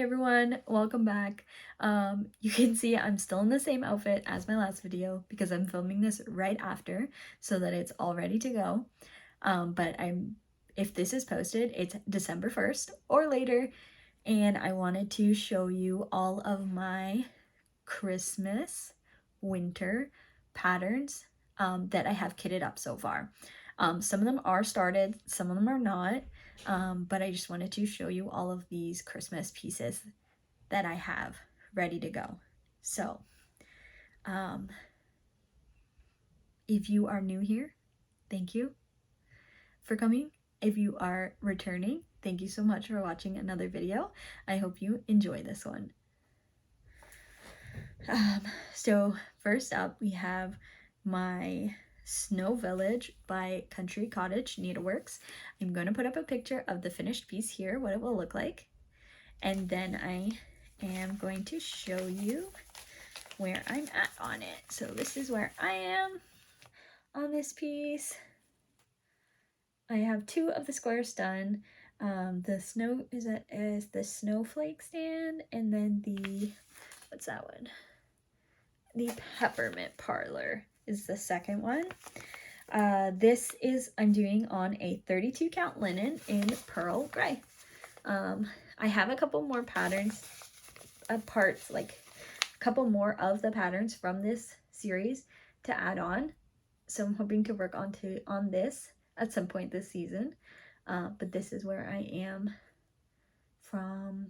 everyone, welcome back. You can see I'm still in the same outfit as my last video because I'm filming this right after so that it's all ready to go. But if this is posted, it's December 1st or later, and I wanted to show you all of my Christmas winter patterns that I have kitted up so far. Some of them are started, some of them are not, but I just wanted to show you all of these Christmas pieces that I have ready to go. So, if you are new here, thank you for coming. If you are returning, thank you so much for watching another video. I hope you enjoy this one. So first up, we have my Snow Village by Country Cottage Needleworks. I'm going to put up a picture of the finished piece here, what it will look like. And then I am going to show you where I'm at on it. So this is where I am on this piece. I have 2 of the squares done. The snow is the snowflake stand, and then the, what's that one? The peppermint parlor is the second one. This is, I'm doing on a 32 count linen in pearl gray. I have a couple more patterns, parts, like a couple more of the patterns from this series to add on. So I'm hoping to work on this at some point this season. But this is where I am from.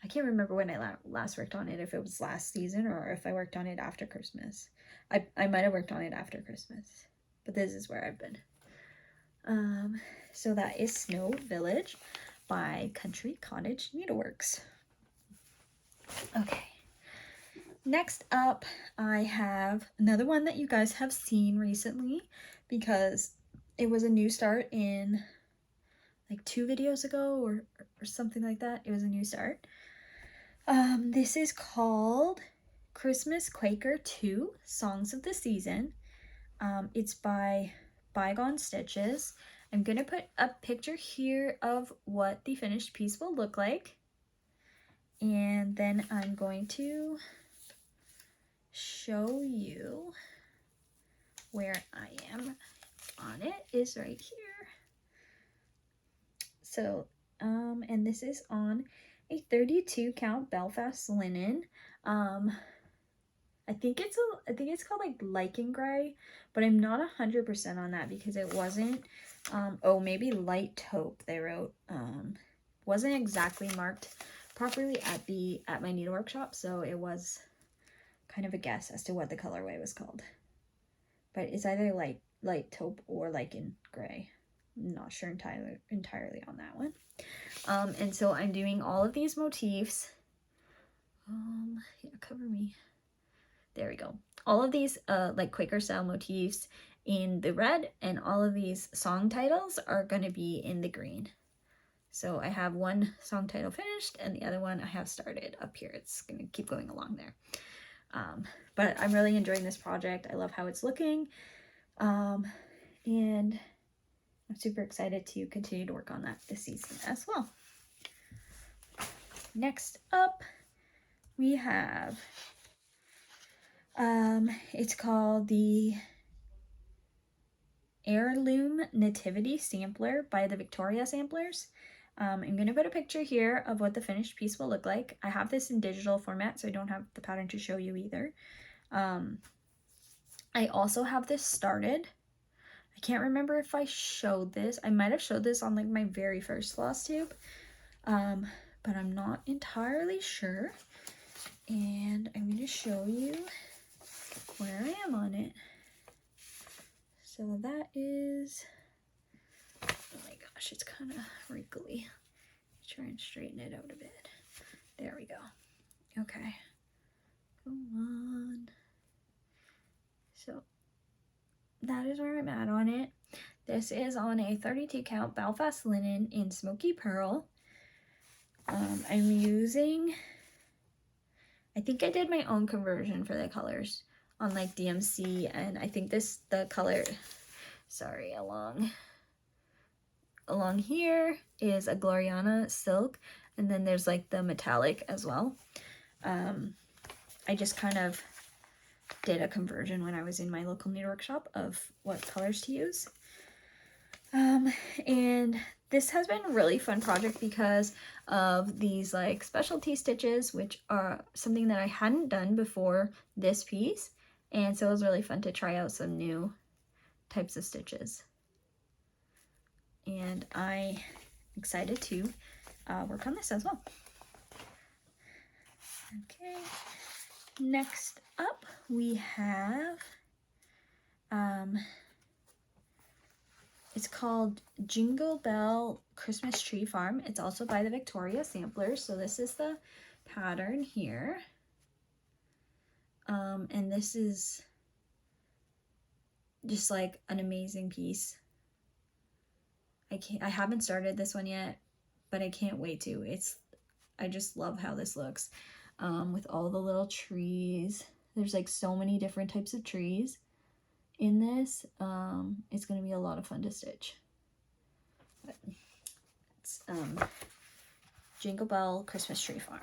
I can't remember when I last worked on it, if it was last season or if I worked on it after Christmas. I might have worked on it after Christmas, but this is where I've been. So that is Snow Village by Country Cottage Needleworks. Okay, next up I have another one that you guys have seen recently because it was a new start in like 2 videos ago or something like that. It was a new start. This is called Christmas Quaker 2 Songs of the Season. It's by Bygone Stitches. I'm going to put a picture here of what the finished piece will look like. And then I'm going to show you where I am on it. Is right here. So, and this is on a 32 count Belfast linen. I think it's called like lichen gray, but I'm not 100% on that because it wasn't, oh, maybe light taupe they wrote. Wasn't exactly marked properly at my needlework shop, so it was kind of a guess as to what the colorway was called. But it's either light taupe or lichen gray. I'm not sure entirely on that one. And so I'm doing all of these motifs. Yeah, cover me. There we go. All of these like Quaker style motifs in the red, and all of these song titles are going to be in the green. So I have one song title finished and the other one I have started up here. It's going to keep going along there. But I'm really enjoying this project. I love how it's looking. And I'm super excited to continue to work on that this season as well. Next up, we have, it's called the Heirloom Nativity Sampler by the Victoria Samplers. I'm going to put a picture here of what the finished piece will look like. I have this in digital format, so I don't have the pattern to show you either. I also have this started. I can't remember if I showed this. I might have showed this on like my very first Flosstube, but I'm not entirely sure. And I'm going to show you where I am on it. So that is, oh my gosh, it's kind of wrinkly. Try and straighten it out a bit. There we go. Okay. Come on. So that is where I'm at on it. This is on a 32 count Belfast linen in Smoky Pearl. I'm using, I think I did my own conversion for the colors on like DMC, and I think the color, sorry, along here is a Gloriana silk, and then there's like the metallic as well. I just kind of did a conversion when I was in my local needlework shop of what colors to use. And this has been a really fun project because of these like specialty stitches, which are something that I hadn't done before this piece. And so it was really fun to try out some new types of stitches. And I'm excited to work on this as well. Okay, next up we have, it's called Jingle Bell Christmas Tree Farm. It's also by the Victoria Sampler. So this is the pattern here. And this is just like an amazing piece. I haven't started this one yet, but I can't wait to. I just love how this looks. With all the little trees. There's like so many different types of trees in this. It's gonna be a lot of fun to stitch. But it's Jingle Bell Christmas Tree Farm.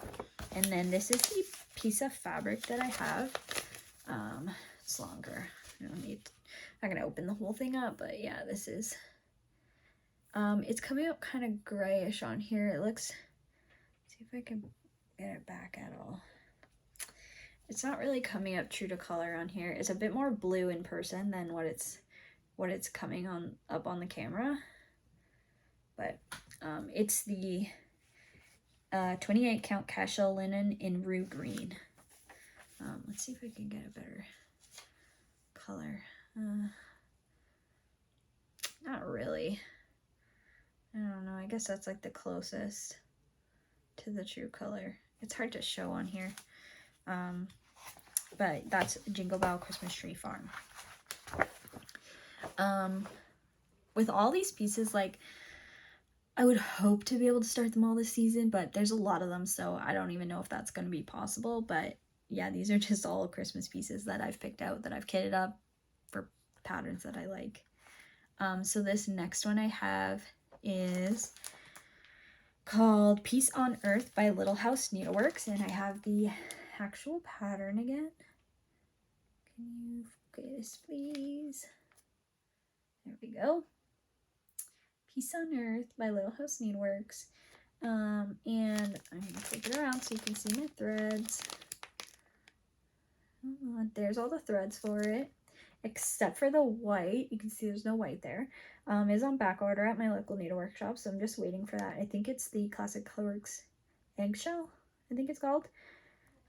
And then this is the piece of fabric that I have. It's longer. I'm not gonna open the whole thing up, but yeah, this is it's coming up kind of grayish on here. It looks, see if I can get it back at all. It's not really coming up true to color on here. It's a bit more blue in person than what it's coming up on the camera. But it's the 28 count cashel linen in rue green. Let's see if I can get a better color. Not really. I don't know. I guess that's like the closest to the true color. It's hard to show on here. But that's Jingle Bell Christmas Tree Farm. With all these pieces, like, I would hope to be able to start them all this season, but there's a lot of them, so I don't even know if that's going to be possible. But yeah, these are just all Christmas pieces that I've picked out, that I've kitted up for patterns that I like. So this next one I have is called Peace on Earth by Little House Needleworks, and I have the actual pattern again. Can you focus, please? There we go. Peace on Earth by Little House Needleworks. And I'm gonna flip it around so you can see my threads. There's all the threads for it, except for the white. You can see there's no white there. Is on back order at my local needlework shop, so I'm just waiting for that. I think it's the Classic Colorworks Eggshell, I think it's called.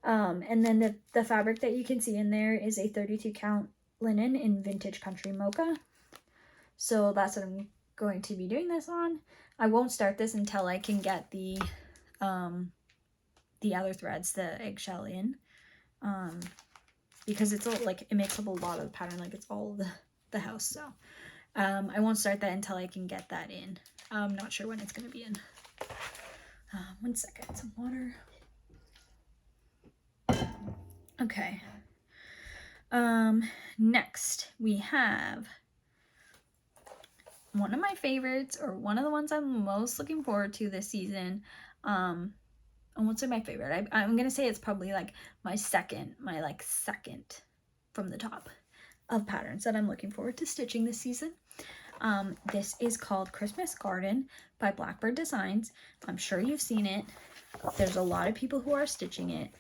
And then the fabric that you can see in there is a 32 count linen in Vintage Country Mocha. So that's what I'm going to be doing this on. I won't start this until I can get the other threads, the eggshell in, because it's all like, it makes up a lot of the pattern, like it's all the house. So I won't start that until I can get that in. I'm not sure when it's going to be in. 1 second, some water. Okay. Next we have one of my favorites, or one of the ones I'm most looking forward to this season. I won't say my favorite. I'm gonna say it's probably like my second from the top of patterns that I'm looking forward to stitching this season. This is called Christmas Garden by Blackbird Designs. I'm sure you've seen it. There's a lot of people who are stitching it.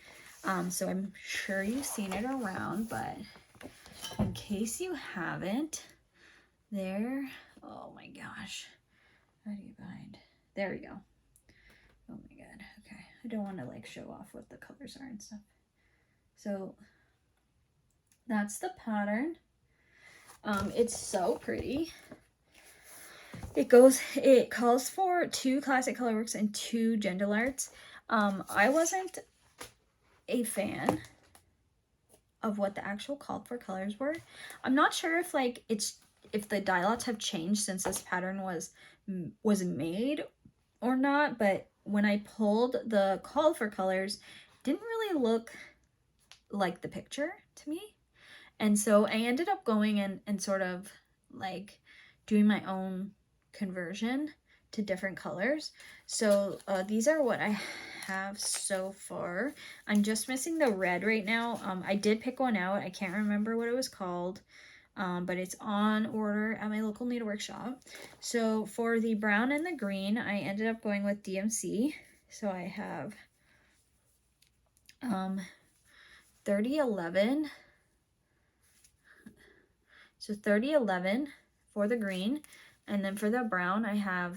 So I'm sure you've seen it around, but in case you haven't, oh my gosh, how do you find, there we go. Oh my god, okay, I don't want to like show off what the colors are and stuff. So that's the pattern. It's so pretty. It calls for 2 Classic Colorworks and 2 Gentle Arts. I wasn't a fan of what the actual called for colors were. I'm not sure if like if the dye lots have changed since this pattern was made or not, but when I pulled the call for colors, it didn't really look like the picture to me. And so I ended up going and sort of like doing my own conversion to different colors. So these are what I have so far. I'm just missing the red right now. I did pick one out. I can't remember what it was called, but it's on order at my local needlework shop. So for the brown and the green, I ended up going with DMC. So I have 3011. So 3011 for the green, and then for the brown I have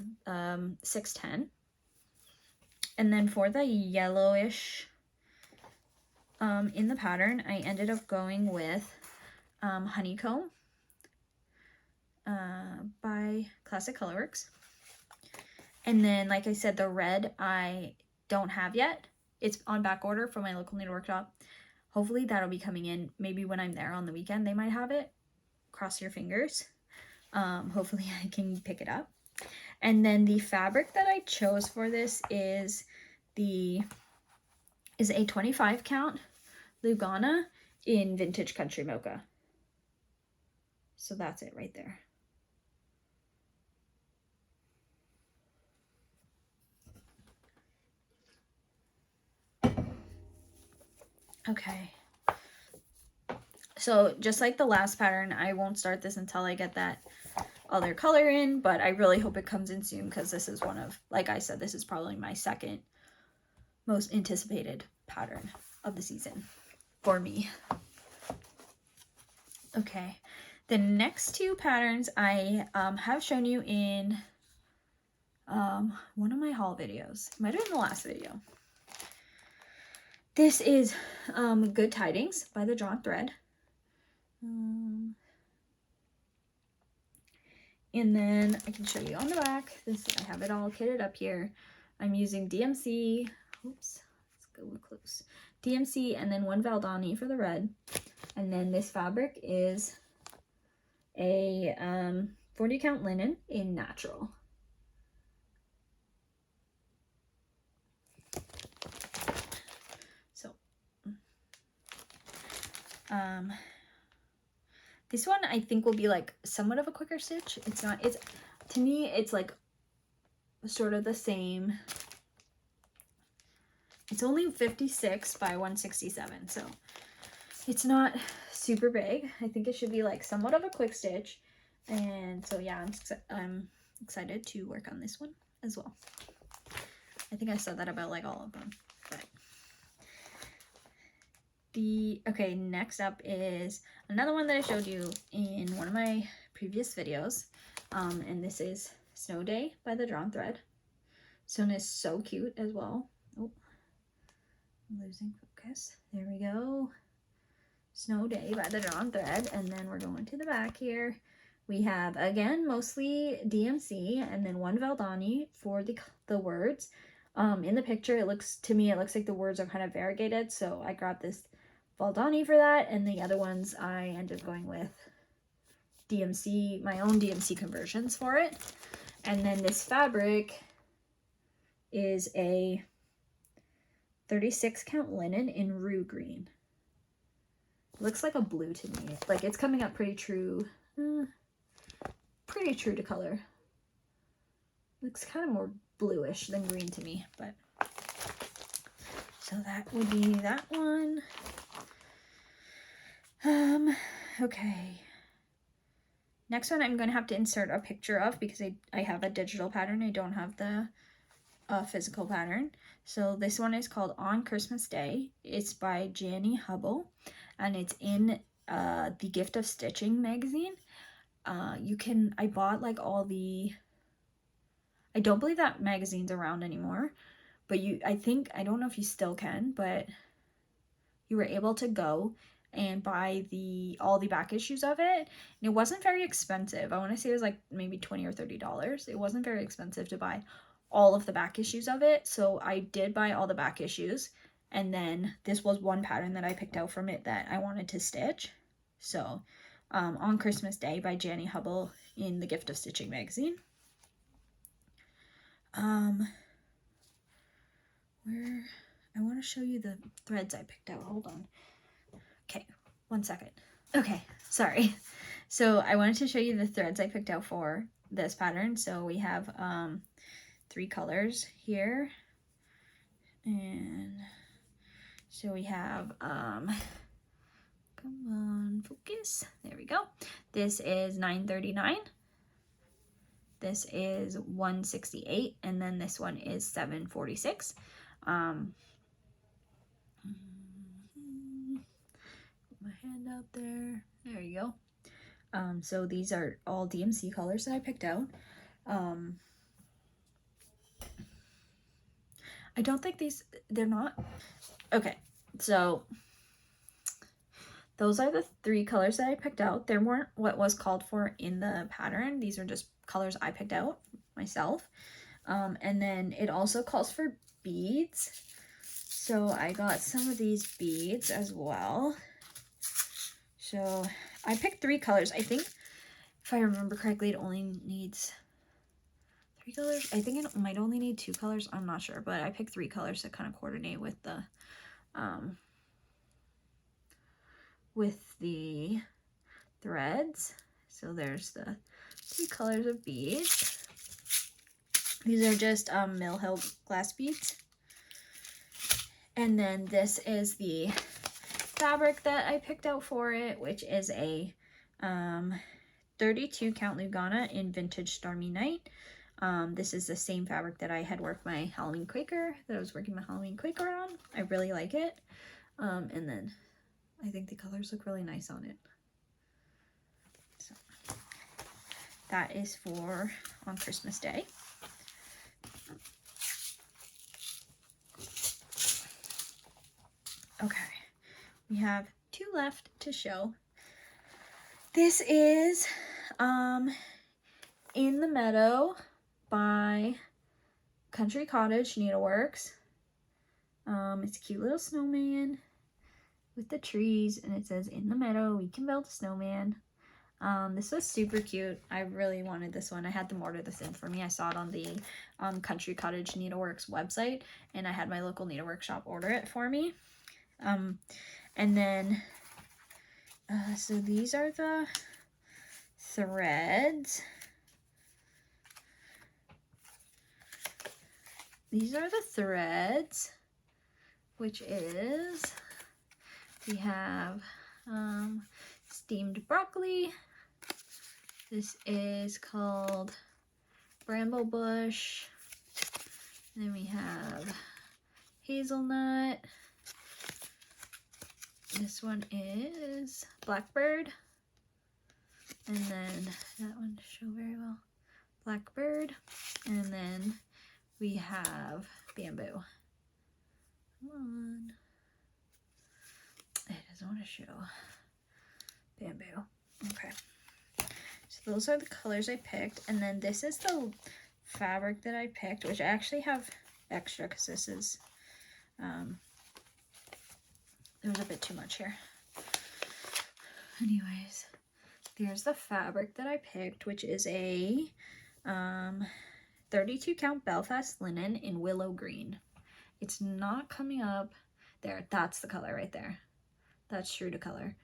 610. And then for the yellowish in the pattern, I ended up going with Honeycomb by Classic Colorworks. And then, like I said, the red I don't have yet. It's on back order from my local needlework shop. Hopefully that'll be coming in. Maybe when I'm there on the weekend they might have it. Cross your fingers. Hopefully I can pick it up. And then the fabric that I chose for this is a 25 count Lugana in Vintage Country Mocha. So that's it right there. Okay. So just like the last pattern, I won't start this until I get that other color in, but I really hope it comes in soon because this is one of, like I said, this is probably my second most anticipated pattern of the season for me. Okay, the next two patterns I have shown you in one of my haul videos. It might have been the last video. This is Good Tidings by the Drawn Thread. And then I can show you on the back. I have it all kitted up here. I'm using DMC. Oops, let's go close. DMC and then 1 Valdani for the red. And then this fabric is a 40 count linen in natural. So, this one I think will be like somewhat of a quicker stitch. To me, it's like sort of the same. It's only 56 by 167, so it's not super big. I think it should be like somewhat of a quick stitch. And so yeah, I'm excited to work on this one as well. I think I said that about like all of them, but okay, next up is another one that I showed you in one of my previous videos, and this is Snow Day by the Drawn Thread. This one is so cute as well. Oh, I'm losing focus. There we go. Snow Day by the Drawn Thread. And then we're going to the back here. We have, again, mostly DMC and then 1 Valdani for the words. In the picture, it looks like the words are kind of variegated, so I grabbed this Valdani for that, and the other ones I ended up going with DMC, my own DMC conversions for it. And then this fabric is a 36 count linen in Rue Green. It looks like a blue to me. Like it's coming up pretty true to color. Looks kind of more bluish than green to me, but so that would be that one. Okay. Next one I'm going to have to insert a picture of because I have a digital pattern. I don't have the physical pattern. So this one is called On Christmas Day. It's by Janny Hubble, and it's in the Gift of Stitching magazine. I bought like all the, I don't believe that magazine's around anymore, but I don't know if you still can, but you were able to go and buy all the back issues of it. And it wasn't very expensive. I want to say it was like maybe $20 or $30. It wasn't very expensive to buy all of the back issues of it. So I did buy all the back issues. And then this was one pattern that I picked out from it that I wanted to stitch. So On Christmas Day by Janny Hubble in the Gift of Stitching magazine. Where I want to show you the threads I picked out. Hold on. Okay, one second. Okay, sorry. So I wanted to show you the threads I picked out for this pattern. So we have 3 colors here, and so we have come on, focus, there we go. This is $9.39, this is $168, and then this one is $7.46. Put my hand out there, there you go. So these are all DMC colors that I picked out. I don't think they're not. Okay, so those are the 3 colors that I picked out. They weren't what was called for in the pattern. These are just colors I picked out myself. And then it also calls for beads. So I got some of these beads as well. So I picked 3 colors. I think, if I remember correctly, it only needs 3 colors. I think it might only need 2 colors. I'm not sure, but I picked 3 colors to kind of coordinate with the threads. So there's the 3 colors of beads. These are just Mill Hill glass beads. And then this is the fabric that I picked out for it, which is a 32 count Lugana in Vintage Stormy Night. This is the same fabric that I had worked my Halloween Quaker, that I was working my Halloween Quaker on. I really like it. And then I think the colors look really nice on it. So that is for on Christmas Day. Okay, we have 2 left to show. This is In the Meadow by Country Cottage Needleworks. It's a cute little snowman with the trees, and it says, "In the meadow, we can build a snowman." This was super cute. I really wanted this one. I had them order this in for me. I saw it on the Country Cottage Needleworks website, and I had my local needlework shop order it for me. And then, so these are the threads. These are the threads, which is, we have steamed broccoli. This is called bramble bush. And then we have hazelnut. This one is blackbird. And then that one to show very well. Blackbird. And then we have bamboo. Come on. It doesn't want to show. Bamboo. Okay. So those are the colors I picked. And then this is the fabric that I picked, which I actually have extra because this is, there was a bit too much here. Anyways, there's the fabric that I picked, which is a 32 count Belfast linen in willow green. It's not coming up there. That's the color right there. That's true to color.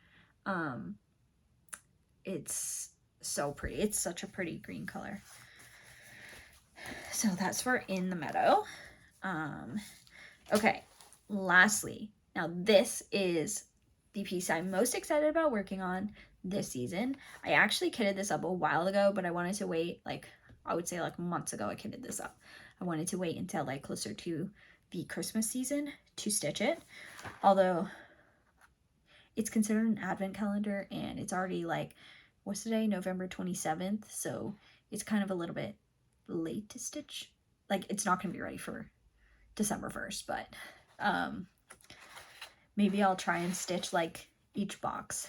It's so pretty. It's such a pretty green color. So that's for In the Meadow. Okay, lastly, now this is the piece I'm most excited about working on this season. I actually kitted this up a while ago, but I wanted to wait, like, I would say like months ago I kitted this up. I wanted to wait until like closer to the Christmas season to stitch it. Although it's considered an advent calendar and it's already like, what's today? November 27th. So it's kind of a little bit late to stitch. Like, it's not going to be ready for December 1st, but maybe I'll try and stitch like each box.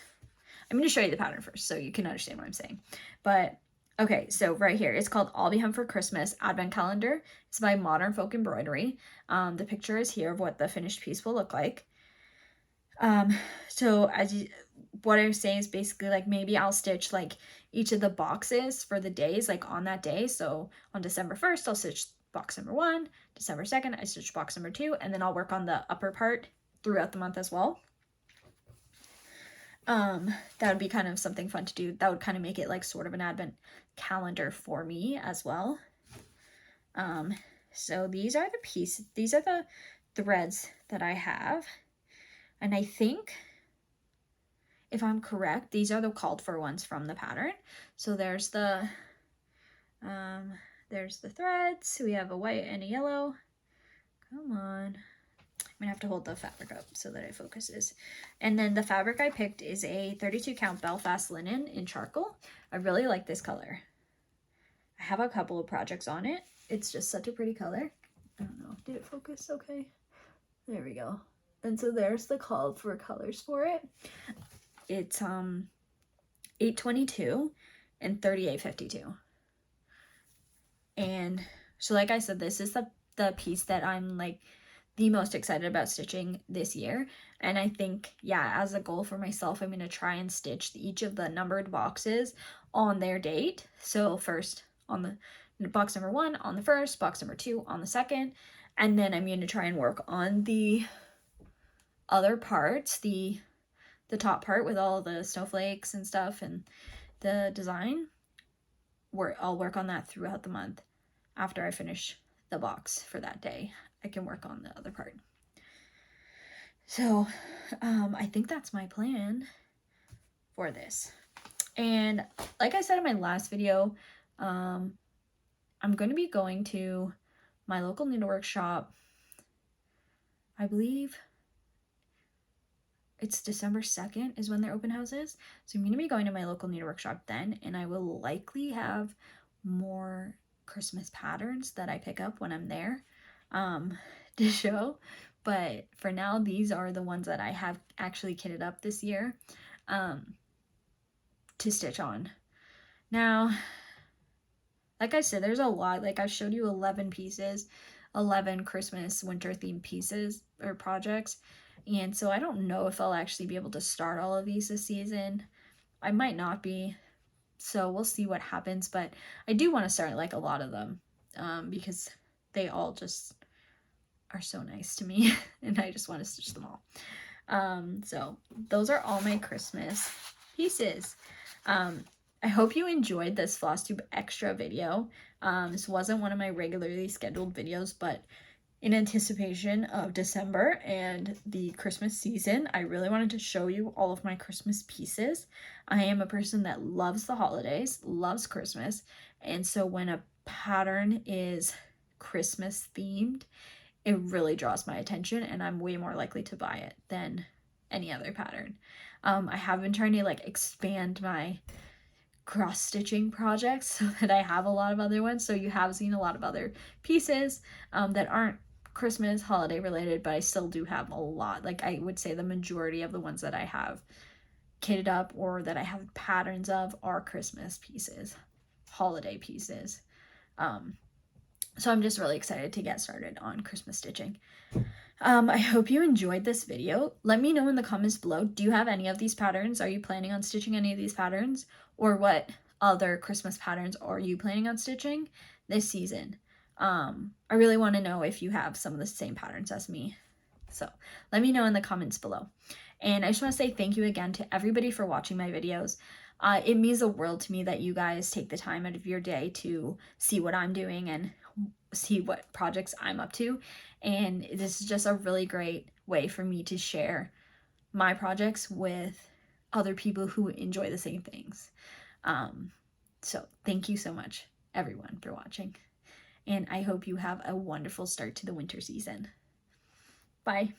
I'm going to show you the pattern first so you can understand what I'm saying. But okay, so right here, it's called I'll Be Home for Christmas Advent Calendar. It's by Modern Folk Embroidery. The picture is here of what the finished piece will look like. So what I'm saying is basically like maybe I'll stitch like each of the boxes for the days, like on that day. So on December 1st, I'll stitch box number 1. December 2nd, I stitch box number 2, and then I'll work on the upper part throughout the month as well. That would be kind of something fun to do. That would kind of make it like sort of an advent calendar for me as well. So these are the threads that I have. And I think, if I'm correct, these are the called for ones from the pattern. So there's the threads. We have a white and a yellow. Come on. I'm gonna have to hold the fabric up so that it focuses. And then the fabric I picked is a 32 count Belfast linen in charcoal. I really like this color. I have a couple of projects on it. It's just such a pretty color. I don't know, did it focus okay? There we go. And so there's the call for colors for it. It's 822 and 3852. And so like I said, this is the piece that I'm like the most excited about stitching this year. And I think, yeah, as a goal for myself, I'm going to try and stitch each of the numbered boxes on their date. So first on the box number 1 on the 1st, box number 2 on the 2nd, and then I'm going to try and work on the other parts, the top part with all the snowflakes and stuff and the design. I'll work on that throughout the month. After I finish the box for that day, I can work on the other part. So I think that's my plan for this. And like I said in my last video, I'm going to be going to my local needlework shop. I believe it's December 2nd is when their open house is. So I'm going to be going to my local needlework shop then, and I will likely have more Christmas patterns that I pick up when I'm there to show. But for now, these are the ones that I have actually kitted up this year to stitch on. Now, like I said, there's a lot. Like I showed you 11 pieces, 11 Christmas winter themed pieces or projects. And so I don't know if I'll actually be able to start all of these this season. I might not be. So we'll see what happens, but I do want to start like a lot of them because they all just are so nice to me and I just want to stitch them all. So those are all my Christmas pieces. I hope you enjoyed this Flosstube extra video. This wasn't one of my regularly scheduled videos, but in anticipation of December and the Christmas season, I really wanted to show you all of my Christmas pieces. I am a person that loves the holidays, loves Christmas, and so when a pattern is Christmas themed, it really draws my attention and I'm way more likely to buy it than any other pattern. I have been trying to like expand my cross-stitching projects so that I have a lot of other ones. So you have seen a lot of other pieces that aren't Christmas holiday related, but I still do have a lot. Like I would say the majority of the ones that I have kitted up or that I have patterns of are Christmas pieces, holiday pieces. So I'm just really excited to get started on Christmas stitching. I hope you enjoyed this video. Let me know in the comments below, do you have any of these patterns? Are you planning on stitching any of these patterns? Or what other Christmas patterns are you planning on stitching this season? I really want to know if you have some of the same patterns as me. So let me know in the comments below. And I just want to say thank you again to everybody for watching my videos. It means the world to me that you guys take the time out of your day to see what I'm doing and see what projects I'm up to. And this is just a really great way for me to share my projects with other people who enjoy the same things. So thank you so much, everyone, for watching. And I hope you have a wonderful start to the winter season. Bye.